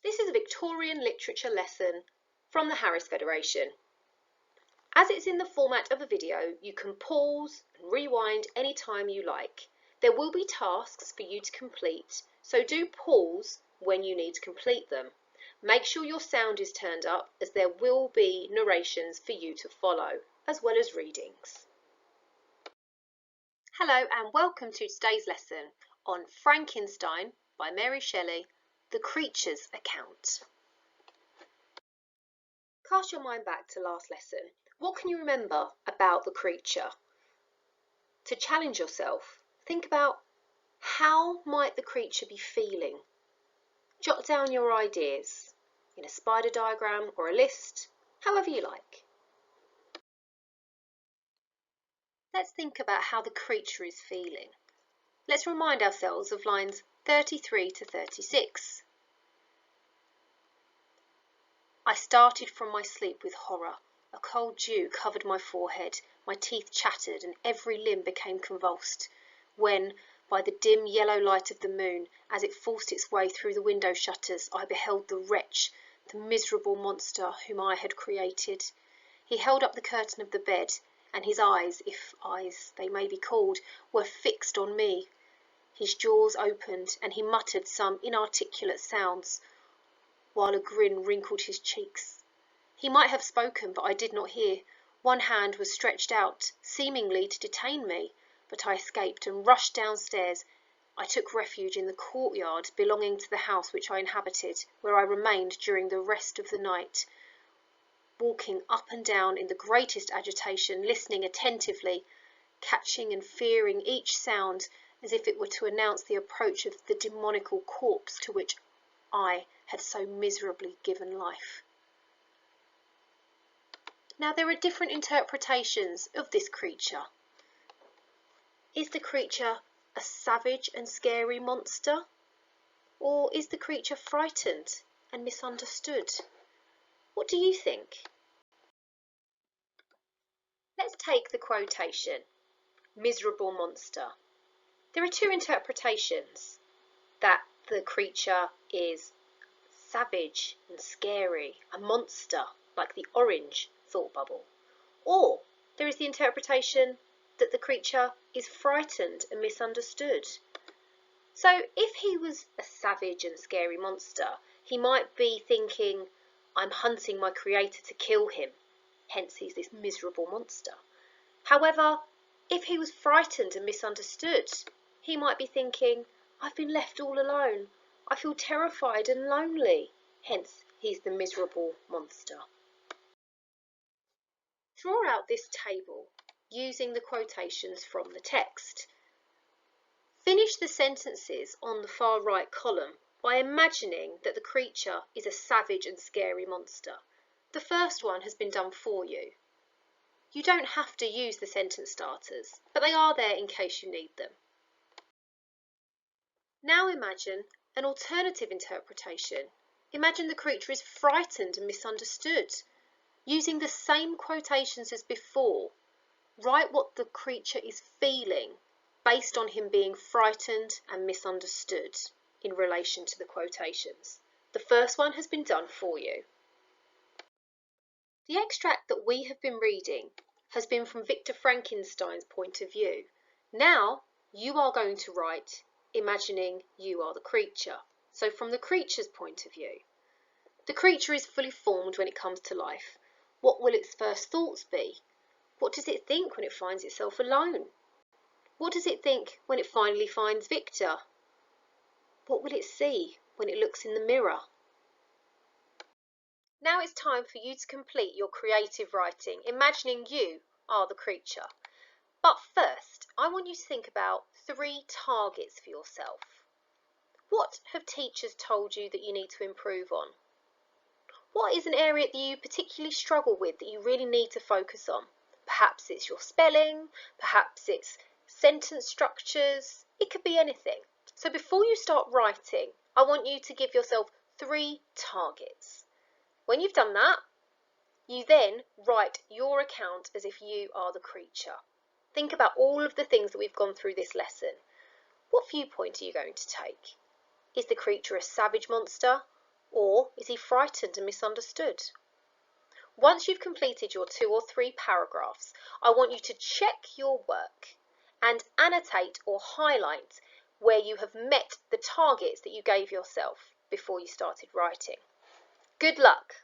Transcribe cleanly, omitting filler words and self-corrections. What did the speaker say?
This is a Victorian literature lesson from the Harris Federation. As it's in the format of a video, you can pause and rewind anytime you like. There will be tasks for you to complete, so do pause when you need to complete them. Make sure your sound is turned up, as there will be narrations for you to follow, as well as readings. Hello and welcome to today's lesson on Frankenstein by Mary Shelley, The Creature's Account. Cast your mind back to last lesson. What can you remember about the creature? To challenge yourself, think about how might the creature be feeling? Jot down your ideas in a spider diagram or a list, however you like. Let's think about how the creature is feeling. Let's remind ourselves of lines 33 to 36. I started from my sleep with horror. A cold dew covered my forehead, my teeth chattered and every limb became convulsed, when, by the dim yellow light of the moon, as it forced its way through the window shutters, I beheld the wretch, the miserable monster whom I had created. He held up the curtain of the bed, and his eyes, if eyes they may be called, were fixed on me. His jaws opened, and he muttered some inarticulate sounds, while a grin wrinkled his cheeks. He might have spoken, but I did not hear. One hand was stretched out, seemingly to detain me, but I escaped and rushed downstairs. I took refuge in the courtyard belonging to the house which I inhabited, where I remained during the rest of the night, walking up and down in the greatest agitation, listening attentively, catching and fearing each sound as if it were to announce the approach of the demoniacal corpse to which I had so miserably given life. Now there are different interpretations of this creature. Is the creature a savage and scary monster? Or is the creature frightened and misunderstood? What do you think? Let's take the quotation, miserable monster. There are two interpretations, that the creature is savage and scary, a monster like the orange thought bubble. Or there is the interpretation that the creature is frightened and misunderstood. So if he was a savage and scary monster, he might be thinking, I'm hunting my creator to kill him, hence he's this miserable monster. However, if he was frightened and misunderstood, he might be thinking, I've been left all alone, I feel terrified and lonely, hence he's the miserable monster. Draw out this table using the quotations from the text. Finish the sentences on the far right column by imagining that the creature is a savage and scary monster. The first one has been done for you. You don't have to use the sentence starters, but they are there in case you need them. Now imagine an alternative interpretation. Imagine the creature is frightened and misunderstood. Using the same quotations as before, write what the creature is feeling based on him being frightened and misunderstood in relation to the quotations. The first one has been done for you. The extract that we have been reading has been from Victor Frankenstein's point of view. Now you are going to write imagining you are the creature. So from the creature's point of view. The creature is fully formed when it comes to life. What will its first thoughts be? What does it think when it finds itself alone? What does it think when it finally finds Victor? What will it see when it looks in the mirror? Now it's time for you to complete your creative writing, imagining you are the creature. But first, I want you to think about 3 targets for yourself. What have teachers told you that you need to improve on? What is an area that you particularly struggle with that you really need to focus on? Perhaps it's your spelling, perhaps it's sentence structures, it could be anything. So before you start writing, I want you to give yourself 3 targets. When you've done that, you then write your account as if you are the creature. Think about all of the things that we've gone through this lesson. What viewpoint are you going to take? Is the creature a savage monster, Or is he frightened and misunderstood? Once you've completed your 2 or 3 paragraphs, I want you to check your work and annotate or highlight where you have met the targets that you gave yourself before you started writing. Good luck!